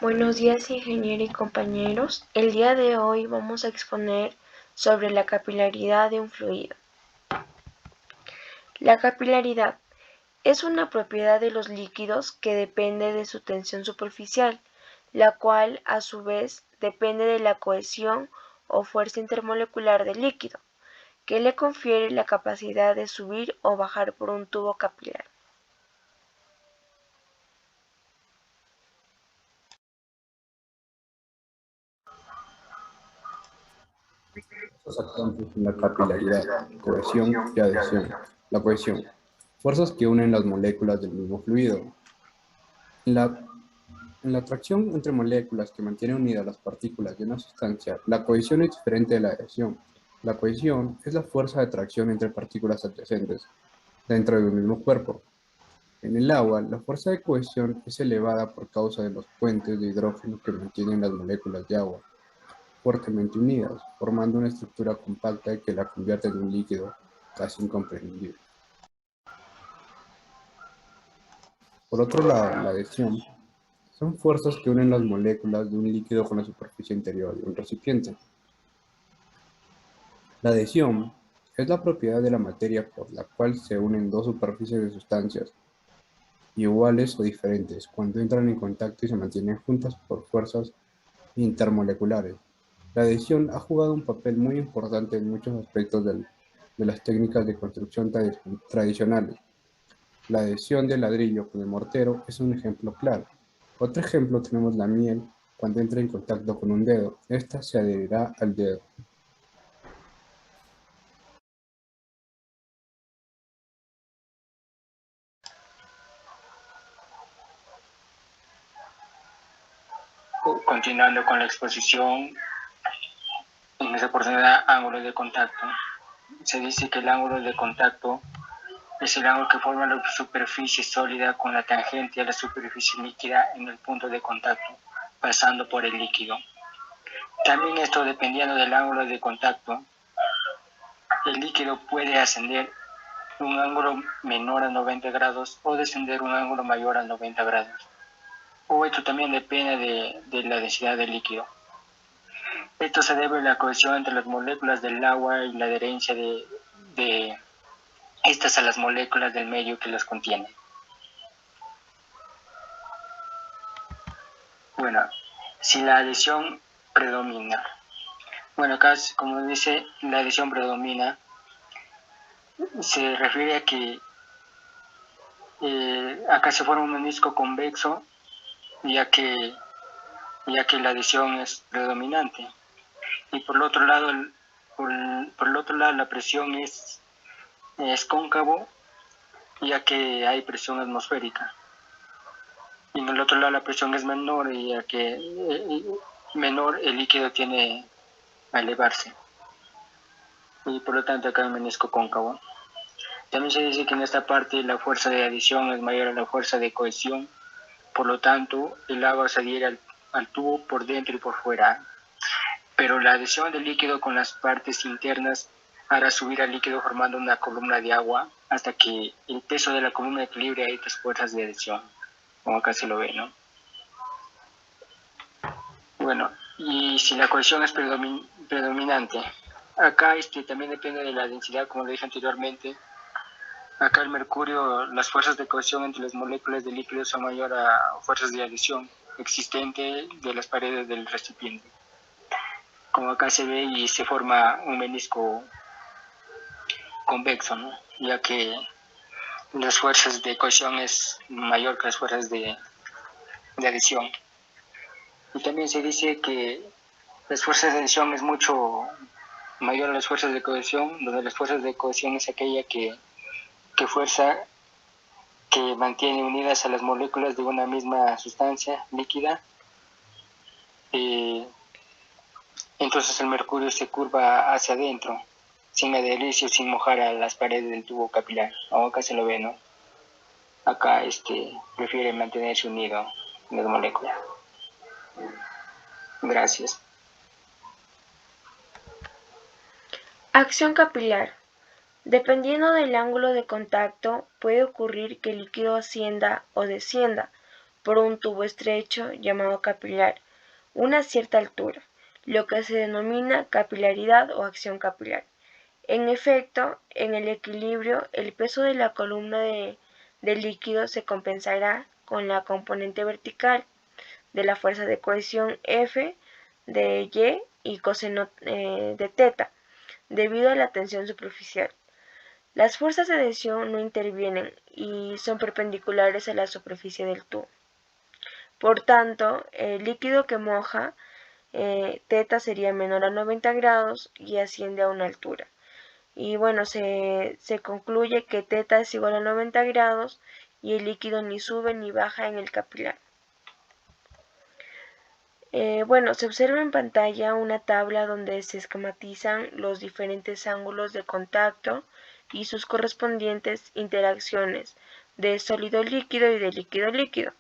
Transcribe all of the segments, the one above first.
Buenos días, ingeniero y compañeros. El día de hoy vamos a exponer sobre la capilaridad de un fluido. La capilaridad es una propiedad de los líquidos que depende de su tensión superficial, la cual a su vez depende de la cohesión o fuerza intermolecular del líquido, que le confiere la capacidad de subir o bajar por un tubo capilar. Fuerzas actuantes en la capilaridad, cohesión y adhesión. La cohesión. Fuerzas que unen las moléculas del mismo fluido. En la atracción entre moléculas que mantiene unidas las partículas de una sustancia, la cohesión es diferente de la adhesión. La cohesión es la fuerza de atracción entre partículas adyacentes dentro de un mismo cuerpo. En el agua, la fuerza de cohesión es elevada por causa de los puentes de hidrógeno que mantienen las moléculas de agua fuertemente unidas, formando una estructura compacta que la convierte en un líquido casi incomprendible. Por otro lado, la adhesión son fuerzas que unen las moléculas de un líquido con la superficie interior de un recipiente. La adhesión es la propiedad de la materia por la cual se unen dos superficies de sustancias iguales o diferentes cuando entran en contacto y se mantienen juntas por fuerzas intermoleculares. La adhesión ha jugado un papel muy importante en muchos aspectos de las técnicas de construcción tradicionales. La adhesión del ladrillo con el mortero es un ejemplo claro. Otro ejemplo tenemos la miel cuando entra en contacto con un dedo. Esta se adherirá al dedo. Continuando con la exposición, en esta oportunidad, ángulo de contacto. Se dice que el ángulo de contacto es el ángulo que forma la superficie sólida con la tangente a la superficie líquida en el punto de contacto, pasando por el líquido. También esto, dependiendo del ángulo de contacto, el líquido puede ascender un ángulo menor a 90 grados o descender un ángulo mayor a 90 grados. O esto también depende de la densidad del líquido. Esto se debe a la cohesión entre las moléculas del agua y la adherencia de estas a las moléculas del medio que las contiene. Bueno, si la adhesión predomina. Bueno, acá, como dice, la adhesión predomina, se refiere a que acá se forma un menisco convexo, ya que la adhesión es predominante. Y por el otro lado, la presión es cóncavo, ya que hay presión atmosférica. Y en el otro lado la presión es menor, ya que menor el líquido tiene a elevarse. Y por lo tanto acá hay un menisco cóncavo. También se dice que en esta parte la fuerza de adhesión es mayor a la fuerza de cohesión, por lo tanto el agua se adhiere al tubo por dentro y por fuera. Pero la adhesión del líquido con las partes internas hará subir al líquido formando una columna de agua hasta que el peso de la columna equilibre a estas fuerzas de adhesión, como acá se lo ve, ¿no? Bueno, y si la cohesión es predominante, acá también depende de la densidad, como lo dije anteriormente. Acá el mercurio, las fuerzas de cohesión entre las moléculas de líquido son mayores a fuerzas de adhesión existente de las paredes del recipiente. Como acá se ve y se forma un menisco convexo, ¿no? Ya que las fuerzas de cohesión es mayor que las fuerzas de adhesión. Y también se dice que las fuerzas de adhesión es mucho mayor a las fuerzas de cohesión, donde las fuerzas de cohesión es aquella que fuerza que mantiene unidas a las moléculas de una misma sustancia líquida. Entonces el mercurio se curva hacia adentro, sin adherirse o sin mojar a las paredes del tubo capilar. Acá se lo ve, ¿no? Acá prefiere mantenerse unido en las moléculas. Gracias. Acción capilar. Dependiendo del ángulo de contacto, puede ocurrir que el líquido ascienda o descienda por un tubo estrecho llamado capilar, una cierta altura, lo que se denomina capilaridad o acción capilar. En efecto, en el equilibrio, el peso de la columna del líquido se compensará con la componente vertical de la fuerza de cohesión F de Y coseno de teta, debido a la tensión superficial. Las fuerzas de adhesión no intervienen y son perpendiculares a la superficie del tubo. Por tanto, el líquido que moja, teta sería menor a 90 grados y asciende a una altura. Y bueno, se concluye que teta es igual a 90 grados y el líquido ni sube ni baja en el capilar. Bueno, se observa en pantalla una tabla donde se esquematizan los diferentes ángulos de contacto y sus correspondientes interacciones de sólido-líquido y de líquido-líquido.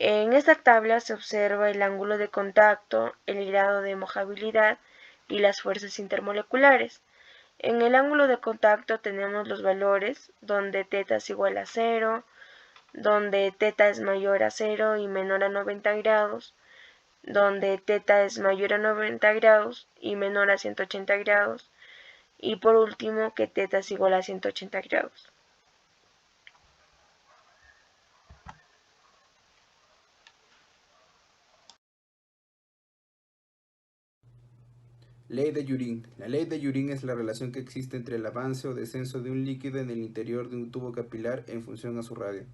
En esta tabla se observa el ángulo de contacto, el grado de mojabilidad y las fuerzas intermoleculares. En el ángulo de contacto tenemos los valores donde teta es igual a 0, donde teta es mayor a 0 y menor a 90 grados, donde teta es mayor a 90 grados y menor a 180 grados, y por último que teta es igual a 180 grados. Ley de Yorin. La ley de Yorin es la relación que existe entre el avance o descenso de un líquido en el interior de un tubo capilar en función a su radio.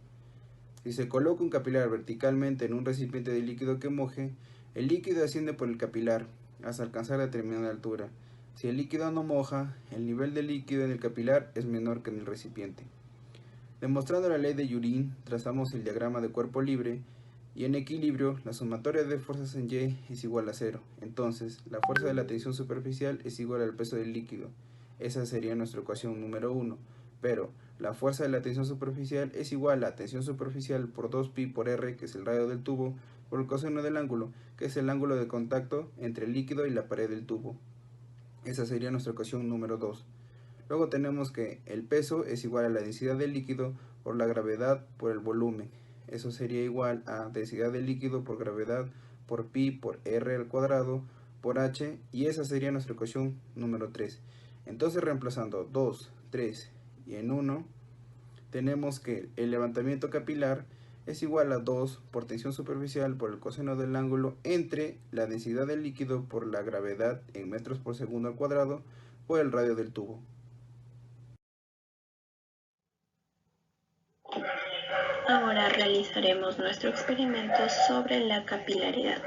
Si se coloca un capilar verticalmente en un recipiente de líquido que moje, el líquido asciende por el capilar hasta alcanzar determinada altura. Si el líquido no moja, el nivel de líquido en el capilar es menor que en el recipiente. Demostrando la ley de Yorin, trazamos el diagrama de cuerpo libre y en equilibrio la sumatoria de fuerzas en Y es igual a 0. Entonces, la fuerza de la tensión superficial es igual al peso del líquido. Esa sería nuestra ecuación número 1. Pero la fuerza de la tensión superficial es igual a tensión superficial por 2pi por r, que es el radio del tubo, por el coseno del ángulo, que es el ángulo de contacto entre el líquido y la pared del tubo. Esa sería nuestra ecuación número 2. Luego tenemos que el peso es igual a la densidad del líquido por la gravedad por el volumen. Eso sería igual a densidad del líquido por gravedad por pi por r al cuadrado por h, y esa sería nuestra ecuación número 3. Entonces, reemplazando 2, 3 y en 1, tenemos que el levantamiento capilar es igual a 2 por tensión superficial por el coseno del ángulo entre la densidad del líquido por la gravedad en metros por segundo al cuadrado por el radio del tubo. Ahora realizaremos nuestro experimento sobre la capilaridad.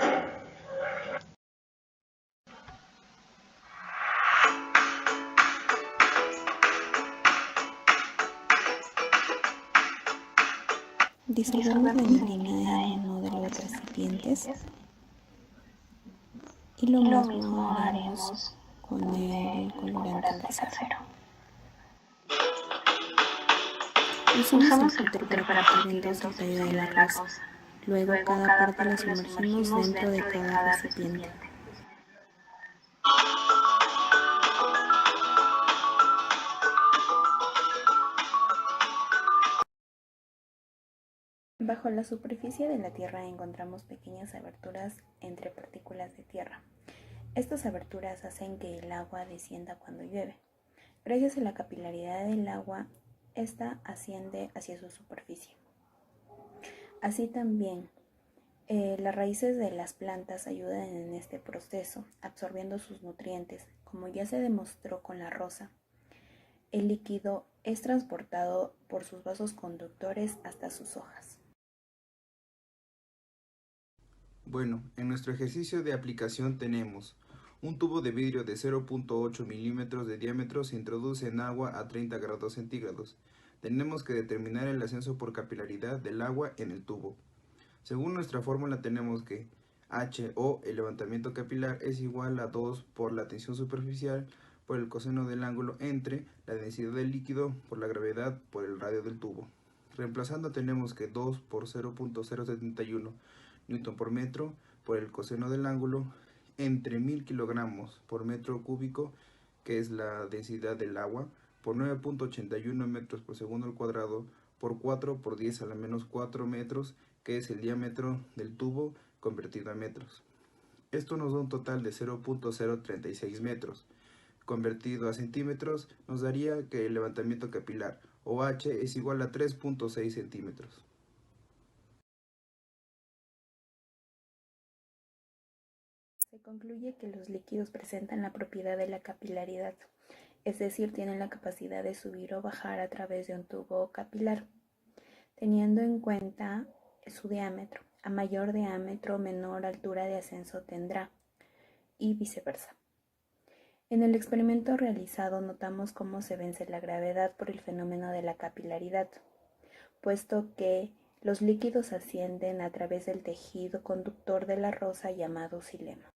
Disolvemos la anilina en uno de los recipientes y lo mismo haremos con el colorante casero. Usamos el cúter para partir en dos el tallo de la rosa. Luego cada parte la sumergimos dentro de cada recipiente. Bajo la superficie de la Tierra encontramos pequeñas aberturas entre partículas de tierra. Estas aberturas hacen que el agua descienda cuando llueve. Gracias a la capilaridad del agua, esta asciende hacia su superficie. Así también, las raíces de las plantas ayudan en este proceso, absorbiendo sus nutrientes. Como ya se demostró con la rosa, el líquido es transportado por sus vasos conductores hasta sus hojas. Bueno, en nuestro ejercicio de aplicación tenemos un tubo de vidrio de 0.8 milímetros de diámetro se introduce en agua a 30 grados centígrados. Tenemos que determinar el ascenso por capilaridad del agua en el tubo. Según nuestra fórmula tenemos que H o el levantamiento capilar es igual a 2 por la tensión superficial por el coseno del ángulo entre la densidad del líquido por la gravedad por el radio del tubo. Reemplazando tenemos que 2 por 0.071 Newton por metro por el coseno del ángulo entre 1000 kilogramos por metro cúbico, que es la densidad del agua, por 9.81 metros por segundo al cuadrado por 4 por 10 a la menos 4 metros, que es el diámetro del tubo convertido a metros. Esto nos da un total de 0.036 metros. Convertido a centímetros nos daría que el levantamiento capilar, o H, es igual a 3.6 centímetros. Se concluye que los líquidos presentan la propiedad de la capilaridad, es decir, tienen la capacidad de subir o bajar a través de un tubo capilar, teniendo en cuenta su diámetro. A mayor diámetro, menor altura de ascenso tendrá, y viceversa. En el experimento realizado notamos cómo se vence la gravedad por el fenómeno de la capilaridad, puesto que los líquidos ascienden a través del tejido conductor de la rosa llamado xilema.